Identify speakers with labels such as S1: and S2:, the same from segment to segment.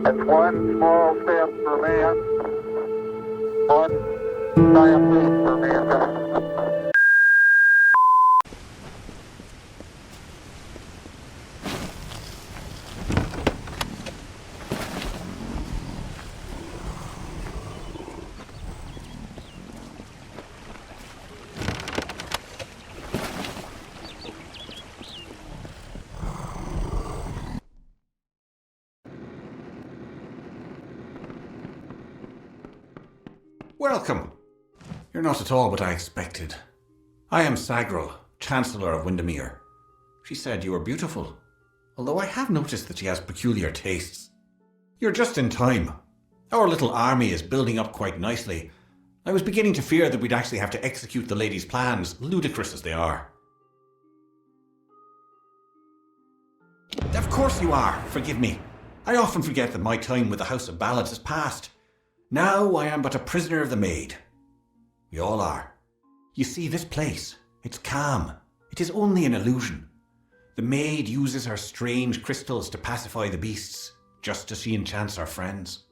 S1: It's one small step for man, one giant leap for mankind.
S2: Welcome. You're not at all what I expected. I am Sagril, Chancellor of Windermere. She said you were beautiful, although I have noticed that she has peculiar tastes. You're just in time. Our little army is building up quite nicely. I was beginning to fear that we'd actually have to execute the lady's plans, ludicrous as they are. Of course you are, forgive me. I often forget that my time with the House of Ballads is past. Now I am but a prisoner of the maid. We all are. You see, this place, it's calm. It is only an illusion. The maid uses her strange crystals to pacify the beasts, just as she enchants our friends.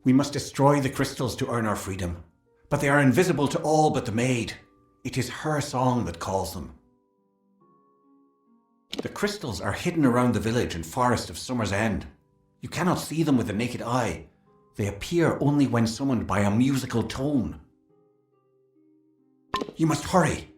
S2: We must destroy the crystals to earn our freedom, but they are invisible to all but the maid. It is her song that calls them. The crystals are hidden around the village and forest of Summer's End. You cannot see them with the naked eye. They appear only when summoned by a musical tone. You must hurry.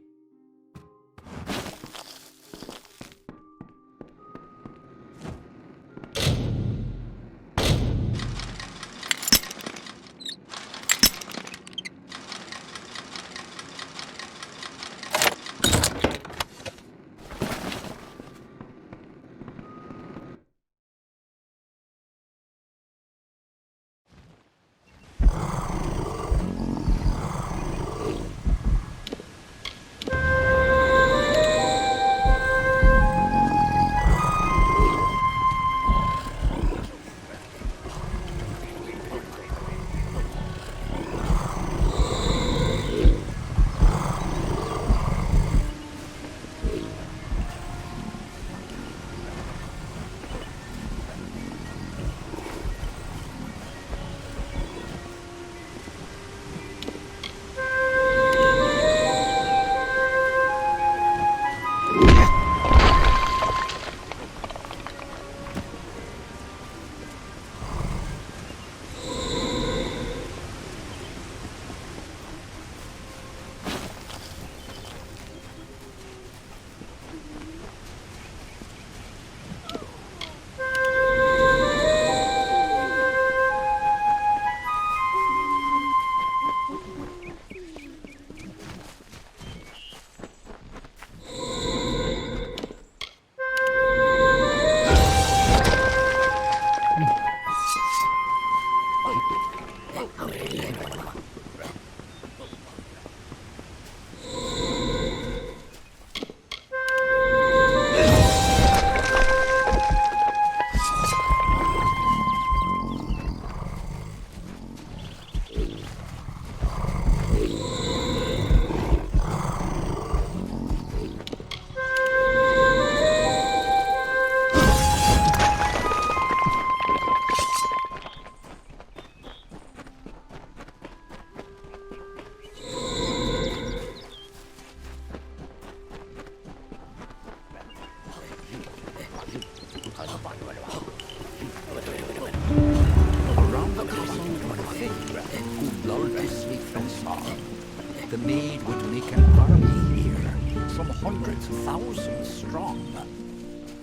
S3: The maid would make an army here, some hundreds, thousands strong.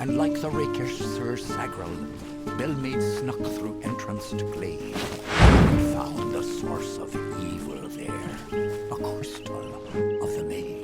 S3: And like the rakish Sir Sagril, Bellmaid snuck through entranced glade and found the source of evil there, a crystal of the maid.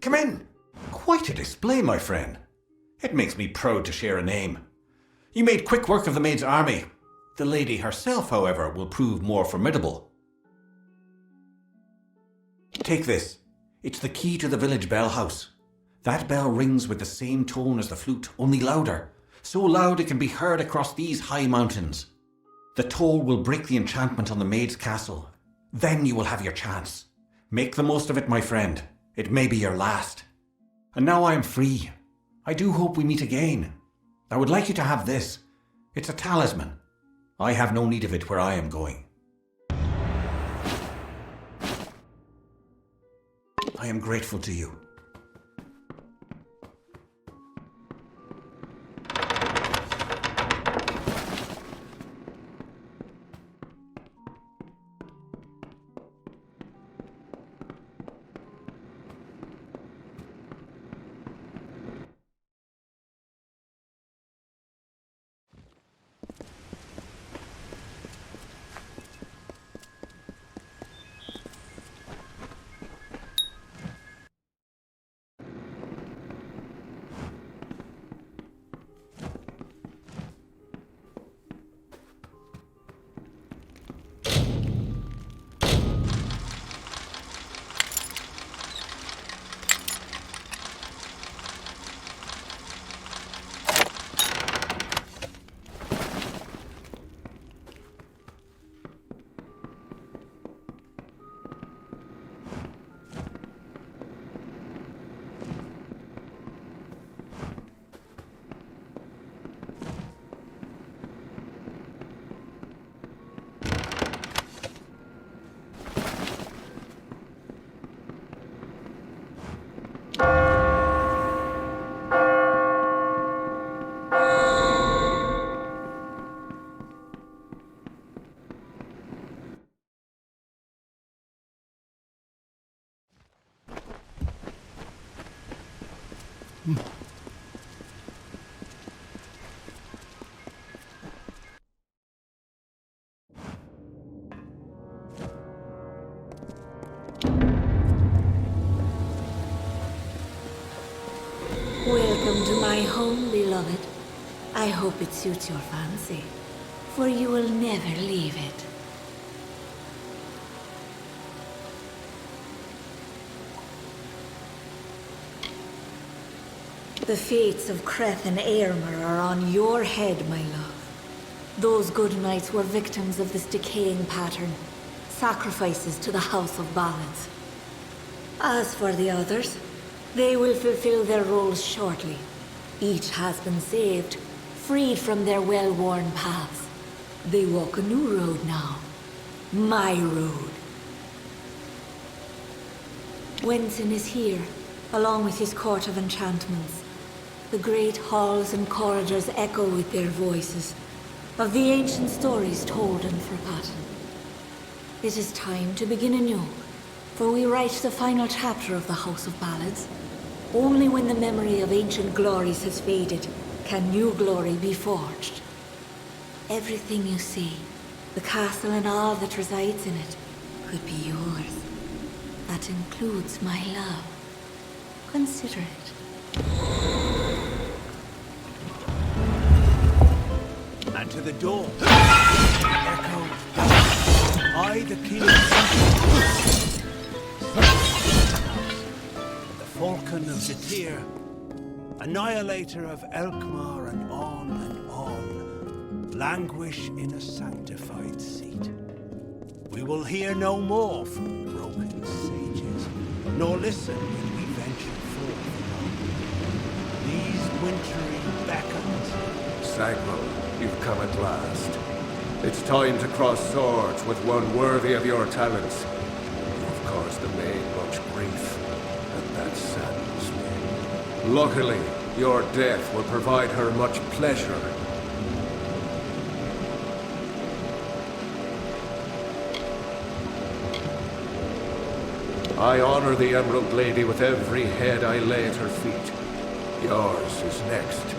S2: Come in. Quite a display, my friend. It makes me proud to share a name. You made quick work of the maid's army. The lady herself, however, will prove more formidable. Take this. It's the key to the village bell house. That bell rings with the same tone as the flute, only louder. So loud it can be heard across these high mountains. The toll will break the enchantment on the maid's castle. Then you will have your chance. Make the most of it, my friend. It may be your last. And now I am free. I do hope we meet again. I would like you to have this. It's a talisman. I have no need of it where I am going. I am grateful to you.
S4: Welcome to my home, beloved. I hope it suits your fancy, for you will never leave it. The fates of Creth and Aermer are on your head, my love. Those good knights were victims of this decaying pattern, sacrifices to the House of Ballads. As for the others, they will fulfill their roles shortly. Each has been saved, freed from their well-worn paths. They walk a new road now. My road. Wenson is here, along with his court of enchantments. The great halls and corridors echo with their voices, of the ancient stories told and forgotten. It is time to begin anew, for we write the final chapter of the House of Ballads. Only when the memory of ancient glories has faded can new glory be forged. Everything you see, the castle and all that resides in it, could be yours. That includes my love. Consider it.
S5: And to the door, echoed, I, the king of the falcon of Zatir, annihilator of Elkmar, and on, languish in a sanctified seat. We will hear no more from broken sages, nor listen when we venture forth. These wintry beacons
S6: Sagril, you've come at last. It's time to cross swords with one worthy of your talents. You've caused the maid much grief, and that saddens me. Luckily, your death will provide her much pleasure. I honor the Emerald Lady with every head I lay at her feet. Yours is next.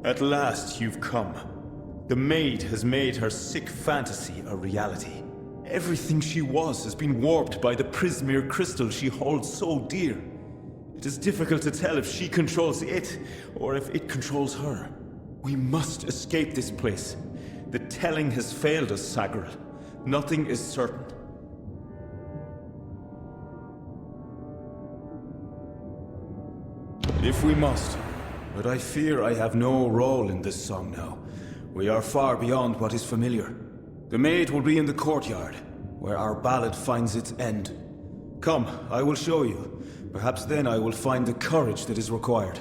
S7: At last you've come. The maid has made her sick fantasy a reality. Everything she was has been warped by the Prismere crystal she holds so dear. It is difficult to tell if she controls it, or if it controls her. We must escape this place. The telling has failed us, Sagril. Nothing is certain. If we must. But I fear I have no role in this song now. We are far beyond what is familiar. The maid will be in the courtyard, where our ballad finds its end. Come, I will show you. Perhaps then I will find the courage that is required.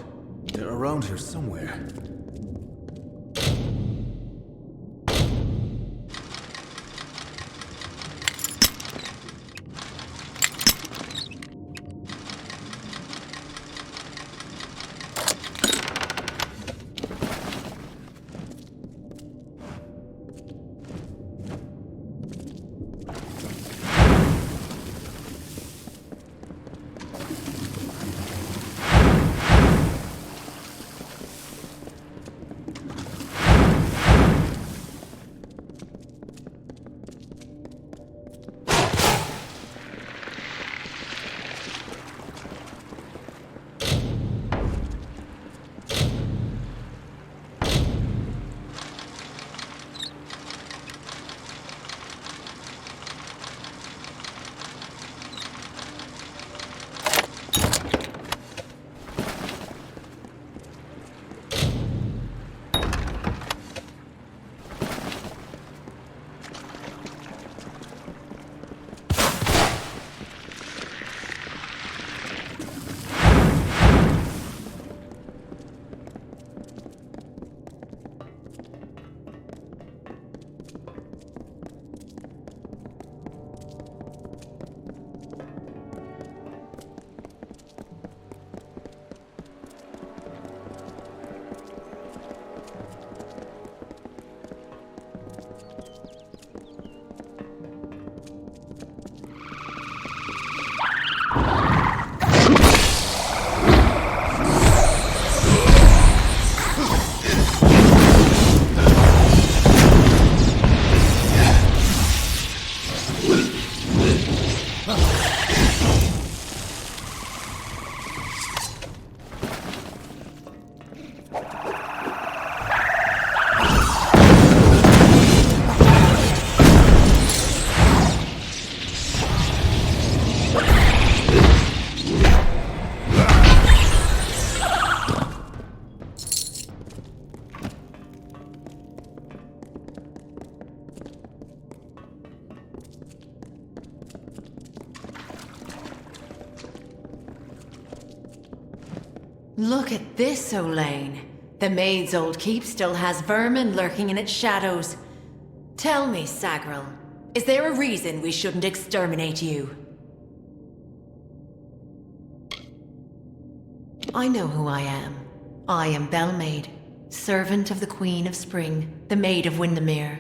S7: They're around here somewhere.
S8: Look at this, Olaine. The maid's old keep still has vermin lurking in its shadows. Tell me, Sagril, is there a reason we shouldn't exterminate you? I know who I am. I am Belmaid, servant of the Queen of Spring, the Maid of Windermere.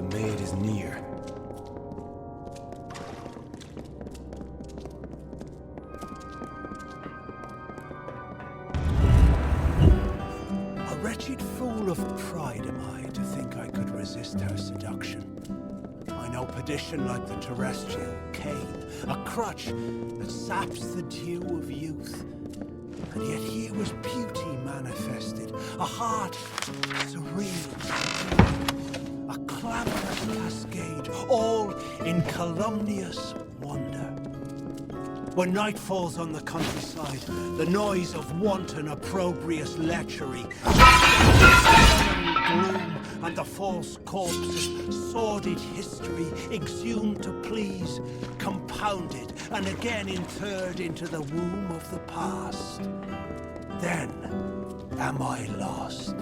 S7: the maid is near.
S5: A wretched fool of pride am I to think I could resist her seduction. I know perdition like the terrestrial cane, a crutch that saps the dew of youth. And yet here was beauty manifested, a heart surreal, a clamorous cascade, all in calumnious wonder. When night falls on the countryside, the noise of wanton opprobrious lechery, gloom, and the false corpse of sordid history exhumed to please, compounded and again interred into the womb of the past. Then am I lost.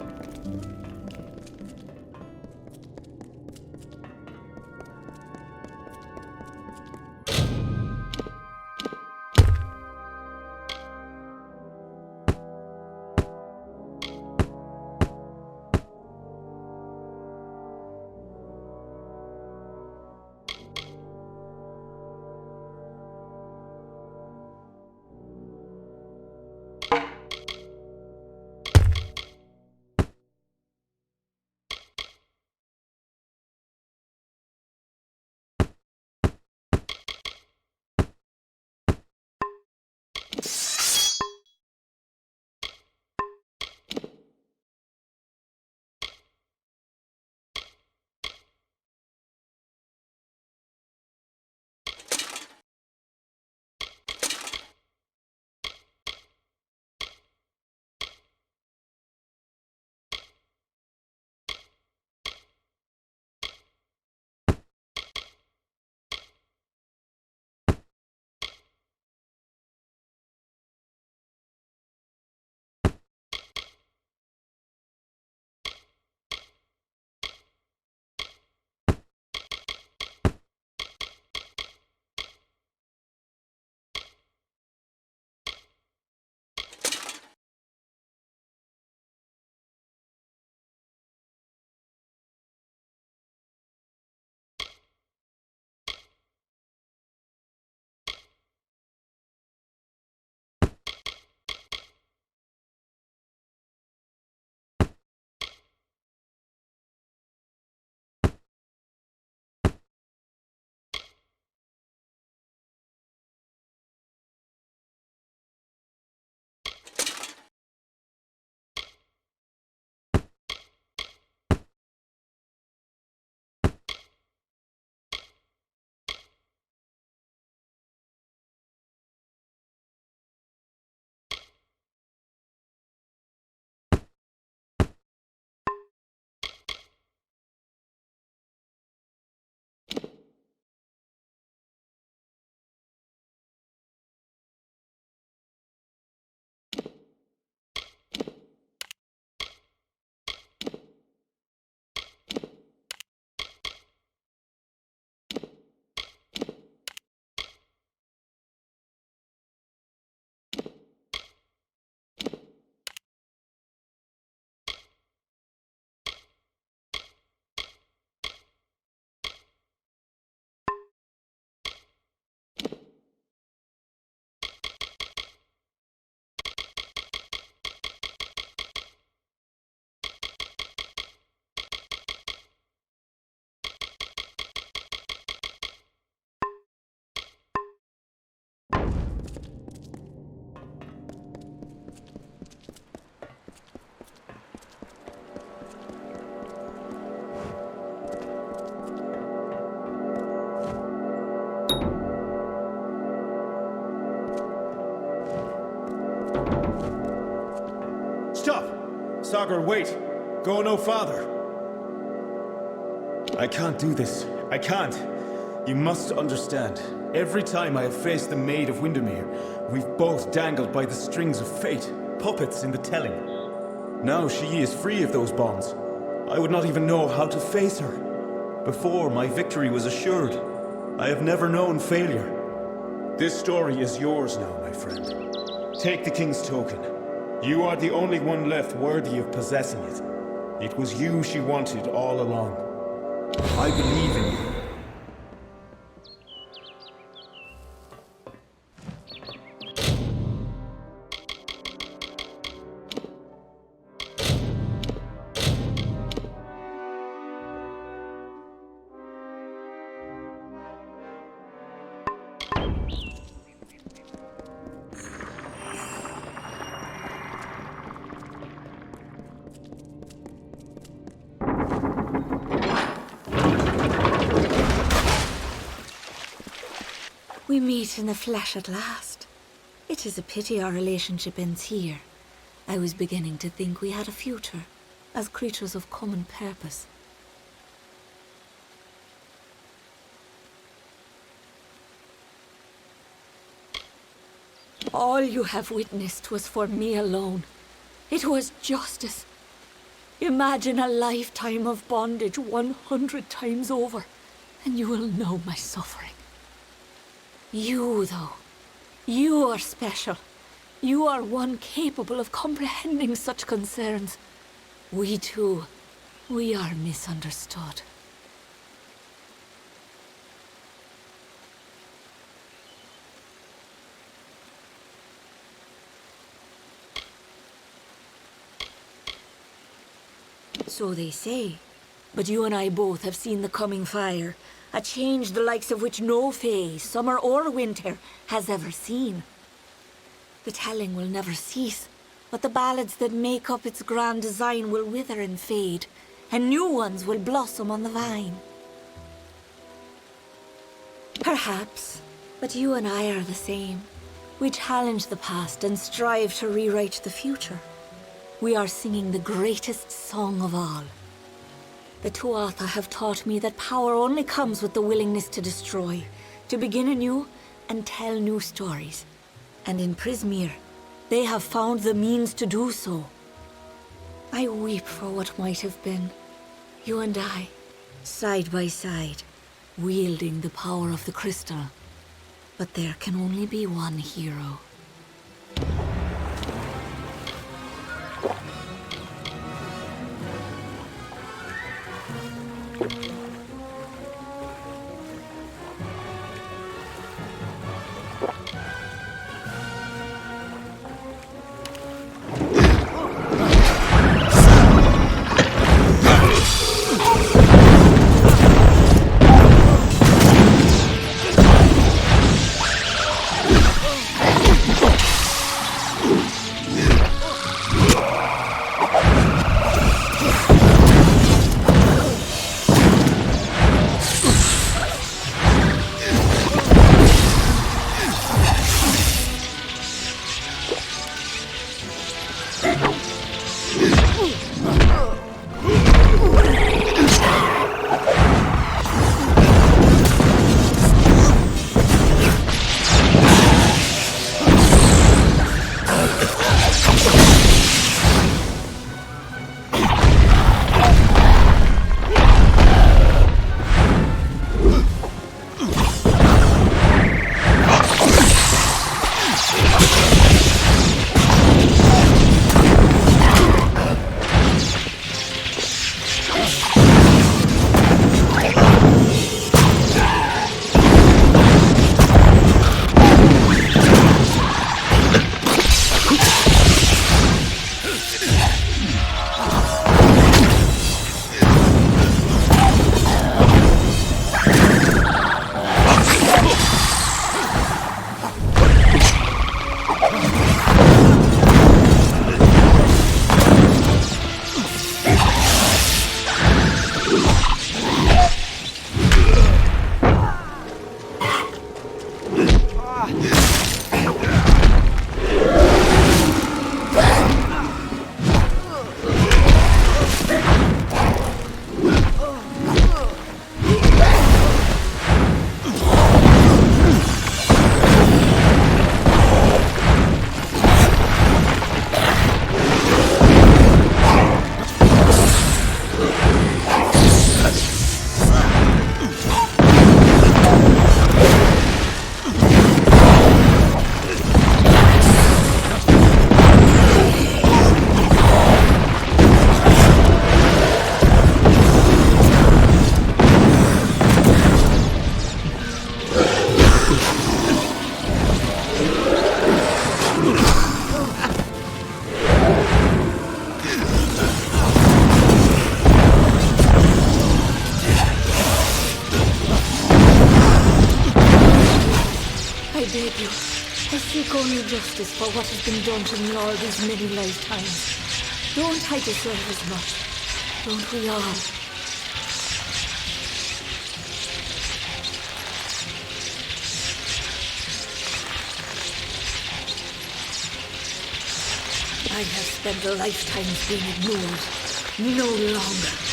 S7: Stop! Sagar, wait! Go no farther! I can't do this. I can't. You must understand. Every time I have faced the Maid of Windermere, we've both dangled by the strings of fate, puppets in the telling. Now she is free of those bonds. I would not even know how to face her. Before, my victory was assured. I have never known failure. This story is yours now, my friend. Take the King's token. You are the only one left worthy of possessing it. It was you she wanted all along. I believe in you.
S4: We meet in the flesh at last. It is a pity our relationship ends here. I was beginning to think we had a future, as creatures of common purpose. All you have witnessed was for me alone. It was justice. Imagine a lifetime of bondage 100 times over, and you will know my suffering. You, though, you are special. You are one capable of comprehending such concerns. We too, we are misunderstood. So they say, but you and I both have seen the coming fire. A change the likes of which no fae, summer or winter, has ever seen. The telling will never cease, but the ballads that make up its grand design will wither and fade, and new ones will blossom on the vine. Perhaps, but you and I are the same. We challenge the past and strive to rewrite the future. We are singing the greatest song of all. The Tuatha have taught me that power only comes with the willingness to destroy, to begin anew and tell new stories. And in Prismeer, they have found the means to do so. I weep for what might have been. You and I, side by side, wielding the power of the crystal. But there can only be one hero. beg you. I seek only justice for what has been done to me all these many lifetimes. Don't I deserve as much? Don't we all? I have spent lifetimes being ignored. No longer.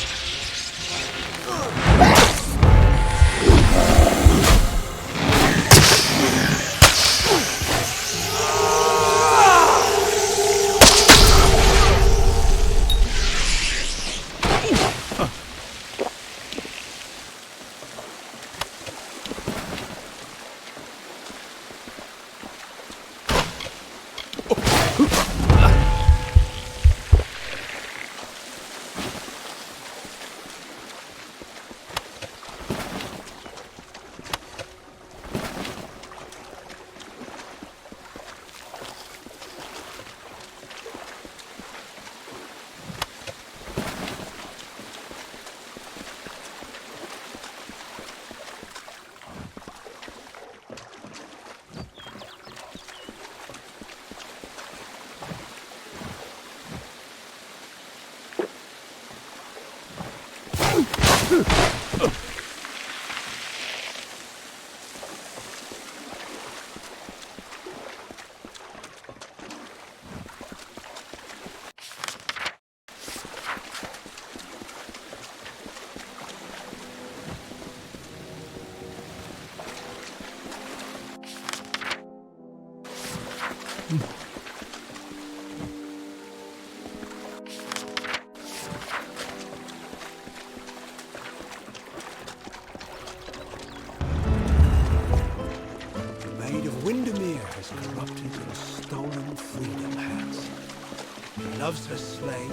S5: Loves her slave,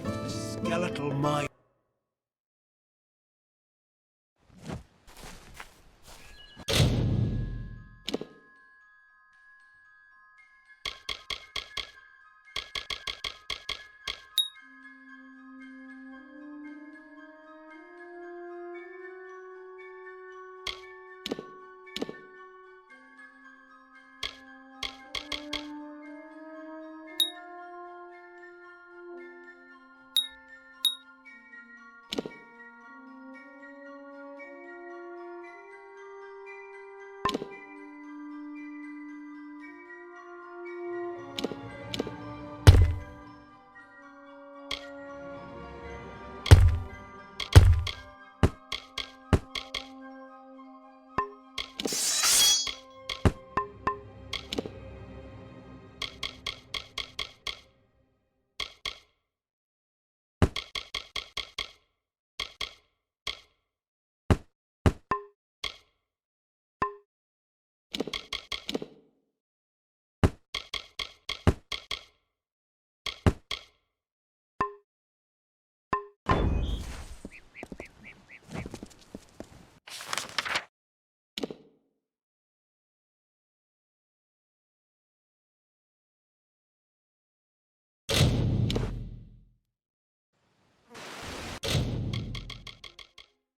S5: the skeletal mind